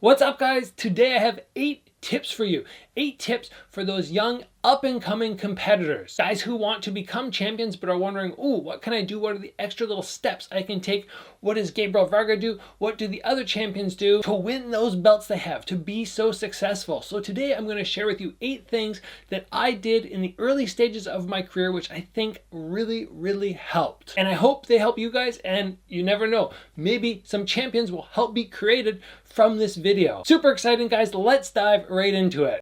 What's up, guys? Today I have 8 tips for you. 8 tips for those young up-and-coming competitors. Guys who want to become champions but are wondering, ooh, what can I do? What are the extra little steps I can take? What does Gabriel Varga do? What do the other champions do to win those belts they have, to be so successful? So today I'm going to share with you 8 things that I did in the early stages of my career, which I think really helped. And I hope they help you guys, and you never know, maybe some champions will help be created from this video. Super exciting, guys. Let's dive right into it.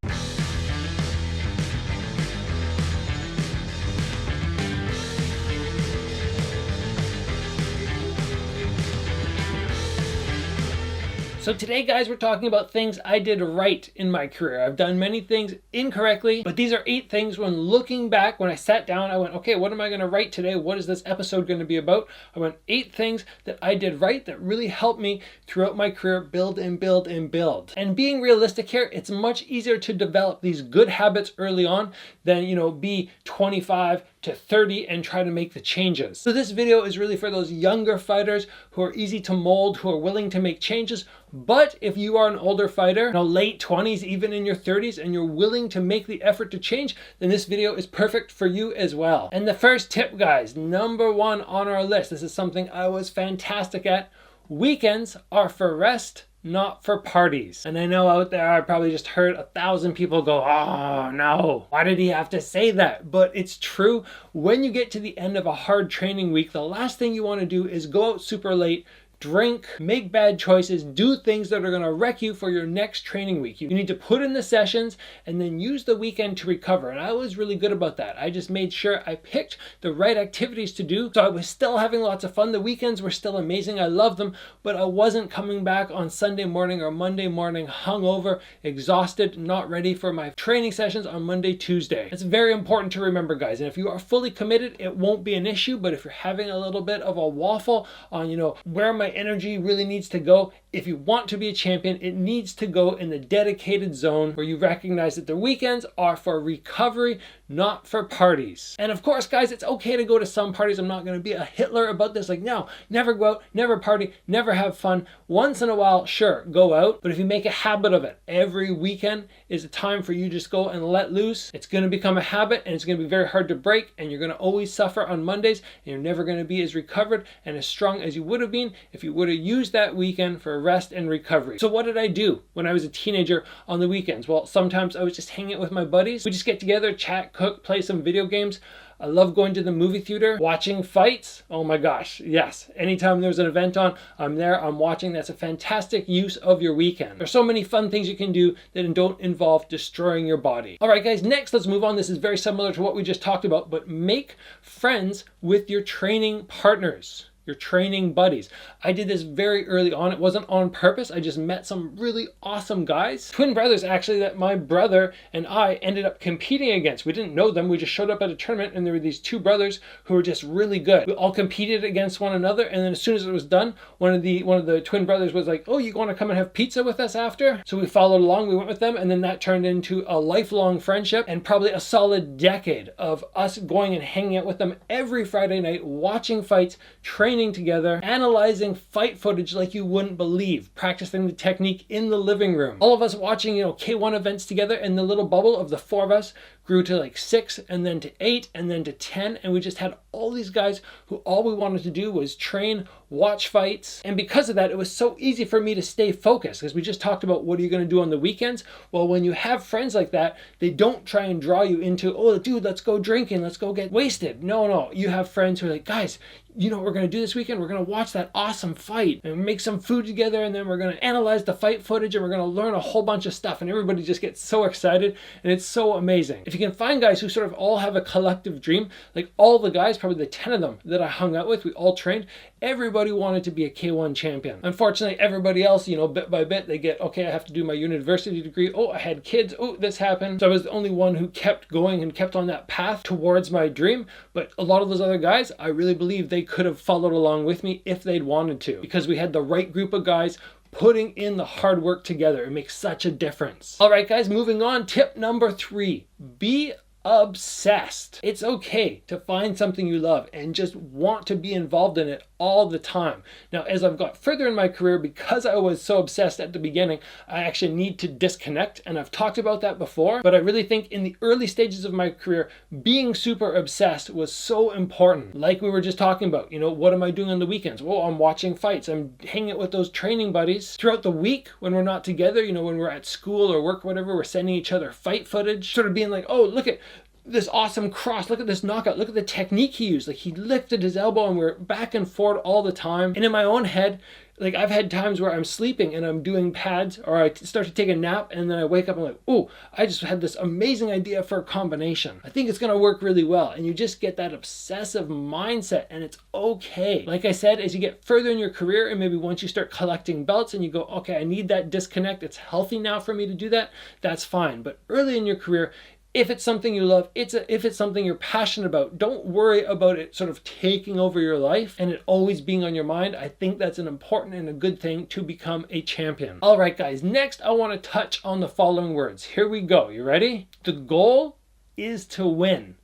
So today, guys, we're talking about things I did right in my career. I've done many things incorrectly, but these are 8 things when looking back, when I sat down, I went, okay, what am I going to write today? What is this episode going to be about? I went 8 things that I did right that really helped me throughout my career build and build and build. And being realistic here, it's much easier to develop these good habits early on than, be 25 to 30 and try to make the changes. So this video is really for those younger fighters who are easy to mold, who are willing to make changes. But if you are an older fighter, late 20s, even in your 30s, and you're willing to make the effort to change, then this video is perfect for you as well. And the first tip, guys, number 1 on our list, this is something I was fantastic at. Weekends are for rest, not for parties. And I know out there, I probably just heard 1,000 people go, oh no, why did he have to say that? But it's true. When you get to the end of a hard training week, the last thing you want to do is go out super late, drink, make bad choices, do things that are going to wreck you for your next training week. You need to put in the sessions and then use the weekend to recover. And I was really good about that. I just made sure I picked the right activities to do. So I was still having lots of fun. The weekends were still amazing. I loved them, but I wasn't coming back on Sunday morning or Monday morning hungover, exhausted, not ready for my training sessions on Monday, Tuesday. It's very important to remember, guys. And if you are fully committed, it won't be an issue. But if you're having a little bit of a waffle on, where my energy really needs to go, if you want to be a champion, it needs to go in the dedicated zone where you recognize that the weekends are for recovery, not for parties. And of course, guys, it's okay to go to some parties. I'm not going to be a Hitler about this. Like, no, never go out, never party, never have fun. Once in a while, sure, go out. But if you make a habit of it, every weekend is a time for you to just go and let loose. It's going to become a habit, and it's going to be very hard to break. And you're going to always suffer on Mondays, and you're never going to be as recovered and as strong as you would have been if you would have used that weekend for rest and recovery. So what did I do when I was a teenager on the weekends? Well, sometimes I was just hanging out with my buddies. We just get together, chat, cook, play some video games. I love going to the movie theater, watching fights. Oh my gosh, yes. Anytime there's an event on, I'm there, I'm watching. That's a fantastic use of your weekend. There's so many fun things you can do that don't involve destroying your body. All right, guys, next, let's move on. This is very similar to what we just talked about, but make friends with your training partners, your training buddies. I did this very early on. It wasn't on purpose. I just met some really awesome guys. Twin brothers, actually, that my brother and I ended up competing against. We didn't know them. We just showed up at a tournament, and there were these 2 brothers who were just really good. We all competed against one another, and then as soon as it was done, one of the twin brothers was like, oh, you want to come and have pizza with us after? So we followed along. We went with them, and then that turned into a lifelong friendship and probably a solid decade of us going and hanging out with them every Friday night, watching fights, training together, analyzing fight footage like you wouldn't believe, practicing the technique in the living room. All of us watching, K1 events together, and the little bubble of the 4 of us grew to like 6, and then to 8, and then to 10, and we just had all these guys who all we wanted to do was train, watch fights. And because of that, it was so easy for me to stay focused, because we just talked about what are you going to do on the weekends. Well, when you have friends like that, they don't try and draw you into, oh dude, let's go drinking, let's go get wasted. No, you have friends who are like, guys, you know what we're going to do this weekend? We're going to watch that awesome fight and make some food together, and then we're going to analyze the fight footage, and we're going to learn a whole bunch of stuff, and everybody just gets so excited, and it's so amazing. If you can find guys who sort of all have a collective dream, like all the guys, probably the 10 of them that I hung out with, we all trained, everybody wanted to be a K1 champion. Unfortunately, everybody else, bit by bit, they get, okay, I have to do my university degree. Oh, I had kids. Oh, this happened. So I was the only one who kept going and kept on that path towards my dream. But a lot of those other guys, I really believe they could have followed along with me if they'd wanted to, because we had the right group of guys putting in the hard work together. It makes such a difference. All right, guys, moving on. Tip number 3, be obsessed. It's okay to find something you love and just want to be involved in it all the time. Now, as I've got further in my career, because I was so obsessed at the beginning, I actually need to disconnect, and I've talked about that before, but I really think in the early stages of my career, being super obsessed was so important. Like we were just talking about, what am I doing on the weekends? Well, I'm watching fights. I'm hanging with those training buddies. Throughout the week, when we're not together, when we're at school or work, whatever, we're sending each other fight footage, sort of being like, oh, look at this awesome cross, look at this knockout, look at the technique he used. Like, he lifted his elbow, and we're back and forth all the time. And in my own head, like, I've had times where I'm sleeping and I'm doing pads, or I start to take a nap, and then I wake up and I'm like, oh, I just had this amazing idea for a combination. I think it's going to work really well. And you just get that obsessive mindset, and it's okay. Like I said, as you get further in your career, and maybe once you start collecting belts and you go, okay, I need that disconnect, it's healthy now for me to do that, that's fine. But early in your career, if it's something you love, if it's something you're passionate about, don't worry about it sort of taking over your life and it always being on your mind. I think that's an important and a good thing to become a champion. All right, guys, next I want to touch on the following words. Here we go. You ready? The goal is to win,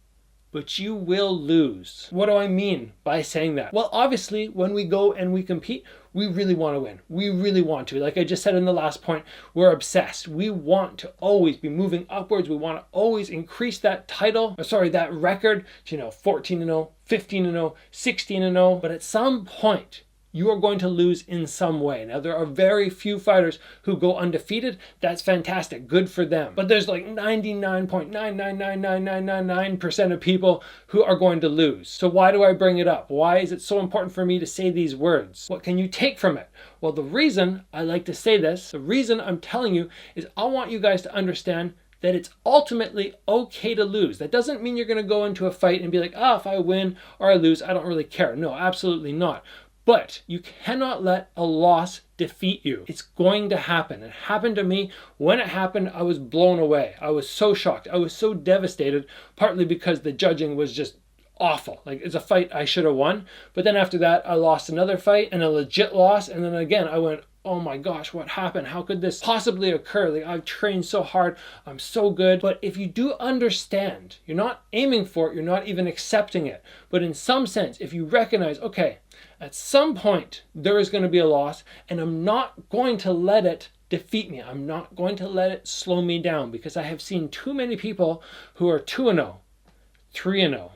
but you will lose. What do I mean by saying that? Well, obviously, when we go and we compete, we really want to win. We really want to. Like I just said in the last point, we're obsessed. We want to always be moving upwards. We want to always increase that that record to, 14-0, 15-0, 16-0. But at some point, you are going to lose in some way. Now, there are very few fighters who go undefeated. That's fantastic. Good for them. But there's like 99.9999999% of people who are going to lose. So why do I bring it up? Why is it so important for me to say these words? What can you take from it? Well, the reason I like to say this, the reason I'm telling you, is I want you guys to understand that it's ultimately okay to lose. That doesn't mean you're going to go into a fight and be like, if I win or I lose, I don't really care. No, absolutely not. But you cannot let a loss defeat you. It's going to happen. It happened to me. When it happened, I was blown away. I was so shocked. I was so devastated, partly because the judging was just awful. Like, it's a fight I should have won. But then after that, I lost another fight, and a legit loss. And then again, I went, oh my gosh, what happened? How could this possibly occur? Like, I've trained so hard. I'm so good. But if you do understand, you're not aiming for it. You're not even accepting it. But in some sense, if you recognize, okay, at some point there is going to be a loss, and I'm not going to let it defeat me. I'm not going to let it slow me down, because I have seen too many people who are 2-0, 3-0,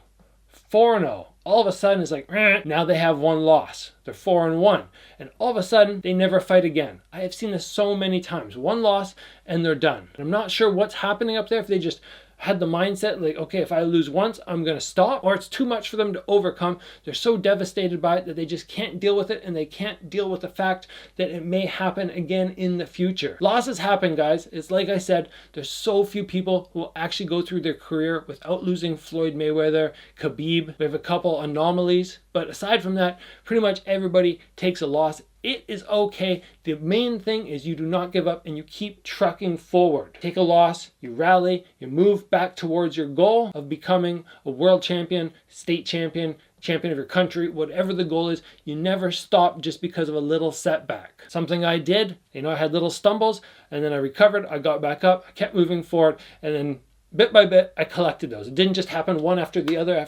4-0. All of a sudden it's like, now they have one loss. They're 4-1. And all of a sudden they never fight again. I have seen this so many times. One loss and they're done. And I'm not sure what's happening up there, if they just had the mindset like, okay, if I lose once, I'm going to stop, or it's too much for them to overcome. They're so devastated by it that they just can't deal with it, and they can't deal with the fact that it may happen again in the future. Losses happen, guys. It's like I said, there's so few people who will actually go through their career without losing. Floyd Mayweather, Khabib. We have a couple anomalies, but aside from that, pretty much everybody takes a loss. It is okay. The main thing is you do not give up and you keep trucking forward. Take a loss, you rally, you move back towards your goal of becoming a world champion, state champion, champion of your country, whatever the goal is. You never stop just because of a little setback. Something I did, I had little stumbles, and then I recovered, I got back up, I kept moving forward, and then bit by bit, I collected those. It didn't just happen one after the other,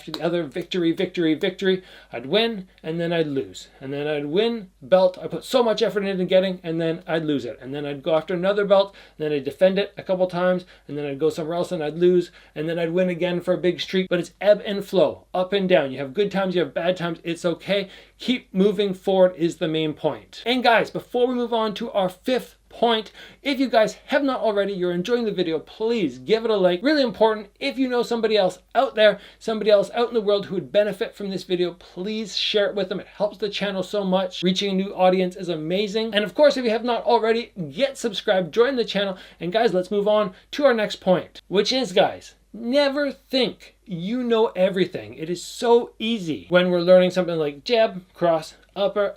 victory, victory, victory. I'd win, and then I'd lose. And then I'd win, belt, I put so much effort into getting, and then I'd lose it. And then I'd go after another belt, and then I'd defend it a couple times, and then I'd go somewhere else and I'd lose, and then I'd win again for a big streak. But it's ebb and flow, up and down. You have good times, you have bad times, it's okay. Keep moving forward is the main point. And guys, before we move on to our fifth point, if you guys have not already, you're enjoying the video, please give it a like. Really important. If you know somebody else out there, somebody else out in the world who would benefit from this video, please share it with them. It helps the channel so much. Reaching a new audience is amazing. And of course, if you have not already, get subscribed, join the channel. And guys, let's move on to our next point, which is, guys, never think you know everything. It is so easy when we're learning something like jab, cross, upper,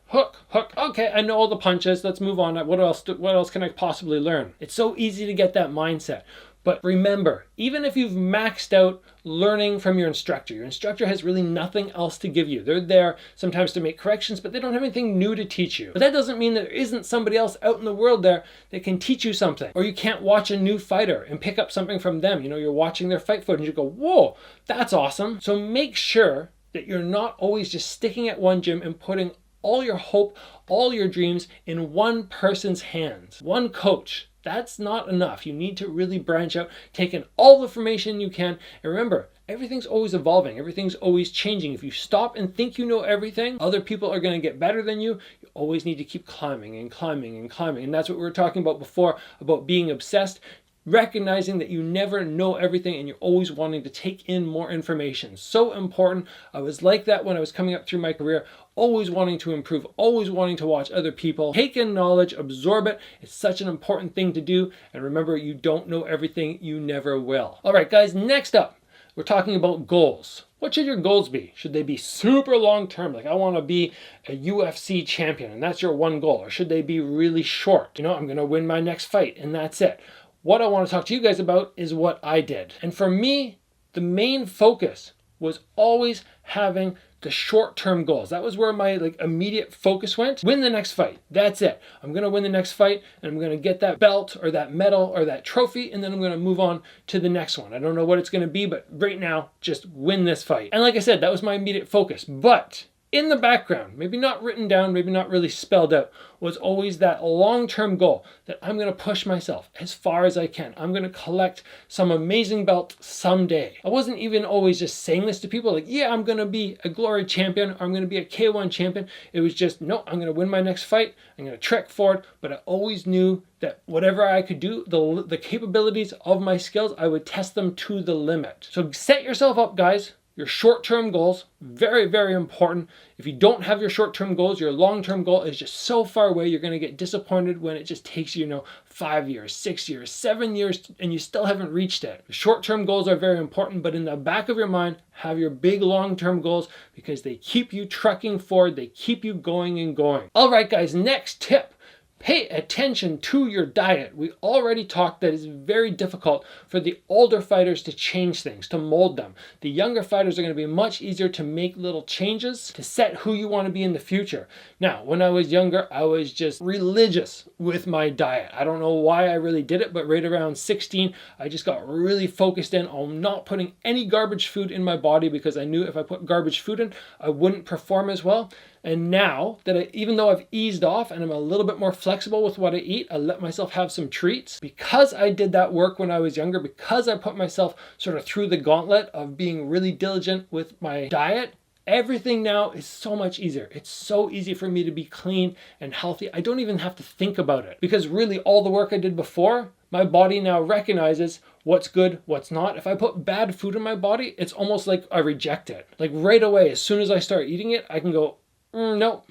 hook, hook. Okay, I know all the punches. Let's move on. What else can I possibly learn? It's so easy to get that mindset. But remember, even if you've maxed out learning from your instructor has really nothing else to give you. They're there sometimes to make corrections, but they don't have anything new to teach you. But that doesn't mean that there isn't somebody else out in the world there that can teach you something. Or you can't watch a new fighter and pick up something from them. You know, you're watching their fight footage and you go, whoa, that's awesome. So make sure that you're not always just sticking at one gym and putting all your hope, all your dreams in one person's hands, one coach. That's not enough. You need to really branch out, take in all the information you can. And remember, everything's always evolving. Everything's always changing. If you stop and think you know everything, other people are going to get better than you. You always need to keep climbing and climbing and climbing. And that's what we were talking about before, about being obsessed. Recognizing that you never know everything and you're always wanting to take in more information. So important. I was like that when I was coming up through my career, always wanting to improve, always wanting to watch other people, take in knowledge, absorb it. It's such an important thing to do. And remember, you don't know everything. You never will. All right, guys, next up, we're talking about goals. What should your goals be? Should they be super long term? Like, I want to be a UFC champion and that's your one goal. Or should they be really short? You know, I'm going to win my next fight and that's it. What I want to talk to you guys about is what I did. And for me, the main focus was always having the short-term goals. That was where my immediate focus went. Win the next fight. That's it. I'm going to win the next fight and I'm going to get that belt or that medal or that trophy and then I'm going to move on to the next one. I don't know what it's going to be, but right now, just win this fight. And like I said, that was my immediate focus. But in the background, maybe not written down, maybe not really spelled out, was always that long-term goal that I'm going to push myself as far as I can. I'm going to collect some amazing belt someday. I wasn't even always just saying this to people like, yeah, I'm going to be a glory champion, or I'm going to be a K1 champion. It was just, no, I'm going to win my next fight. I'm going to trek forward. But I always knew that whatever I could do, the capabilities of my skills, I would test them to the limit. So set yourself up, guys. Your short-term goals, very, very important. If you don't have your short-term goals, your long-term goal is just so far away, you're going to get disappointed when it just takes you, 5 years, 6 years, 7 years, and you still haven't reached it. The short-term goals are very important, but in the back of your mind, have your big long-term goals because they keep you trucking forward. They keep you going and going. All right, guys, next tip. Pay attention to your diet. We already talked that it's very difficult for the older fighters to change things, to mold them. The younger fighters are going to be much easier to make little changes to set who you want to be in the future. Now, when I was younger, I was just religious with my diet. I don't know why I really did it, but right around 16, I just got really focused in on not putting any garbage food in my body because I knew if I put garbage food in, I wouldn't perform as well. And now that even though I've eased off and I'm a little bit more flexible with what I eat, I let myself have some treats. Because I did that work when I was younger, because I put myself sort of through the gauntlet of being really diligent with my diet, everything now is so much easier. It's so easy for me to be clean and healthy. I don't even have to think about it because really all the work I did before, my body now recognizes what's good, what's not. If I put bad food in my body, it's almost like I reject it. Like right away, as soon as I start eating it, I can go, no,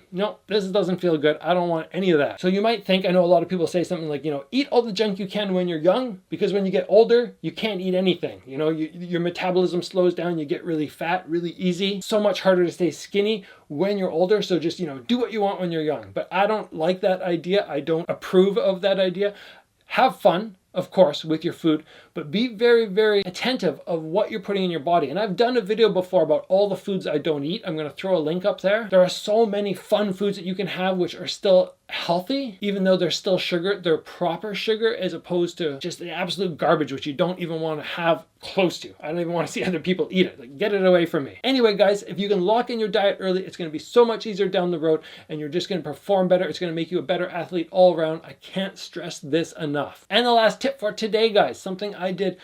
this doesn't feel good. I don't want any of that. So you might think, I know a lot of people say something like, eat all the junk you can when you're young, because when you get older, you can't eat anything. Your metabolism slows down, you get really fat really easy. So much harder to stay skinny when you're older. So just, do what you want when you're young. But I don't like that idea. I don't approve of that idea. Have fun, of course, with your food, but be very, very attentive of what you're putting in your body. And I've done a video before about all the foods I don't eat. I'm going to throw a link up there. There are so many fun foods that you can have which are still healthy, even though they're still sugar. They're proper sugar as opposed to just the absolute garbage, which you don't even want to have close to. I don't even want to see other people eat it. Like, get it away from me. Anyway, guys, if you can lock in your diet early, it's going to be so much easier down the road and you're just going to perform better. It's going to make you a better athlete all around. I can't stress this enough. And the last tip for today, guys, something I did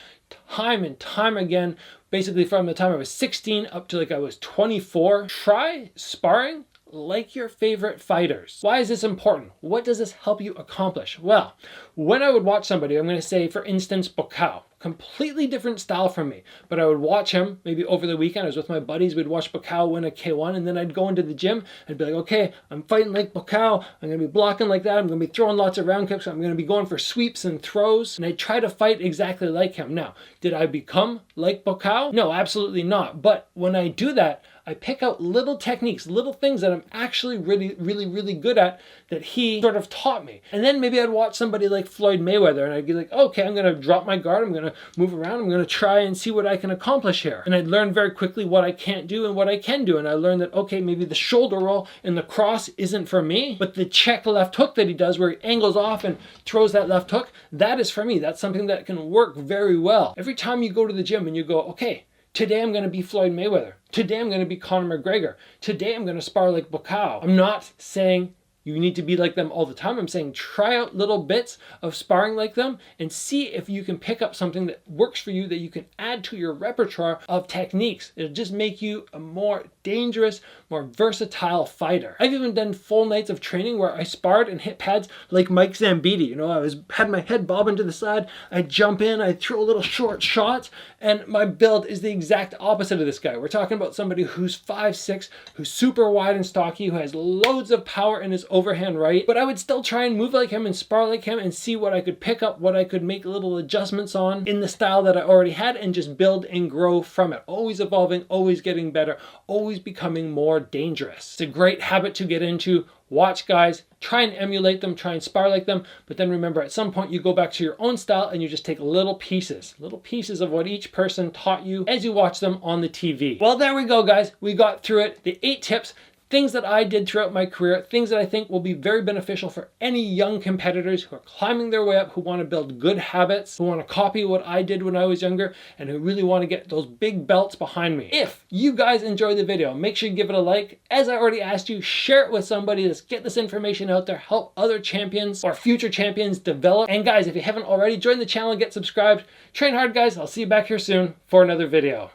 time and time again, basically from the time I was 16 up to I was 24. Try sparring like your favorite fighters. Why is this important? What does this help you accomplish? Well, when I would watch somebody, I'm going to say, for instance, Buakaw, completely different style from me, but I would watch him maybe over the weekend. I was with my buddies, we'd watch Buakaw win a K1, and then I'd go into the gym and be like, okay, I'm fighting like Buakaw, I'm going to be blocking like that, I'm going to be throwing lots of round kicks, I'm going to be going for sweeps and throws, and I try to fight exactly like him. Now, did I become like Buakaw? No, absolutely not. But when I do that, I pick out little techniques, little things that I'm actually really, really, really good at that he sort of taught me. And then maybe I'd watch somebody like Floyd Mayweather and I'd be like, okay, I'm going to drop my guard. I'm going to to move around. I'm going to try and see what I can accomplish here. And I learned very quickly what I can't do and what I can do. And I learned that, okay, maybe the shoulder roll and the cross isn't for me, but the check left hook that he does where he angles off and throws that left hook, that is for me. That's something that can work very well. Every time you go to the gym and you go, okay, today I'm going to be Floyd Mayweather. Today I'm going to be Conor McGregor. Today I'm going to spar like Buakaw. I'm not saying you need to be like them all the time. I'm saying try out little bits of sparring like them and see if you can pick up something that works for you that you can add to your repertoire of techniques. It'll just make you a more dangerous, more versatile fighter. I've even done full nights of training where I sparred and hit pads like Mike Zambidi. You know, had my head bobbing to the side, I'd jump in, I'd throw little short shots, and my build is the exact opposite of this guy. We're talking about somebody who's 5'6", who's super wide and stocky, who has loads of power in his overhand right, but I would still try and move like him and spar like him and see what I could pick up, what I could make little adjustments on in the style that I already had, and just build and grow from it. Always evolving, always getting better, always becoming more dangerous. It's a great habit to get into. Watch guys, try and emulate them, try and spar like them, but then remember at some point you go back to your own style and you just take little pieces of what each person taught you as you watch them on the TV. Well, there we go guys. We got through it. The 8 tips, things that I did throughout my career, things that I think will be very beneficial for any young competitors who are climbing their way up, who want to build good habits, who want to copy what I did when I was younger, and who really want to get those big belts behind me. If you guys enjoyed the video, make sure you give it a like. As I already asked you, share it with somebody. Let's get this information out there, help other champions or future champions develop. And guys, if you haven't already, join the channel and get subscribed. Train hard, guys. I'll see you back here soon for another video.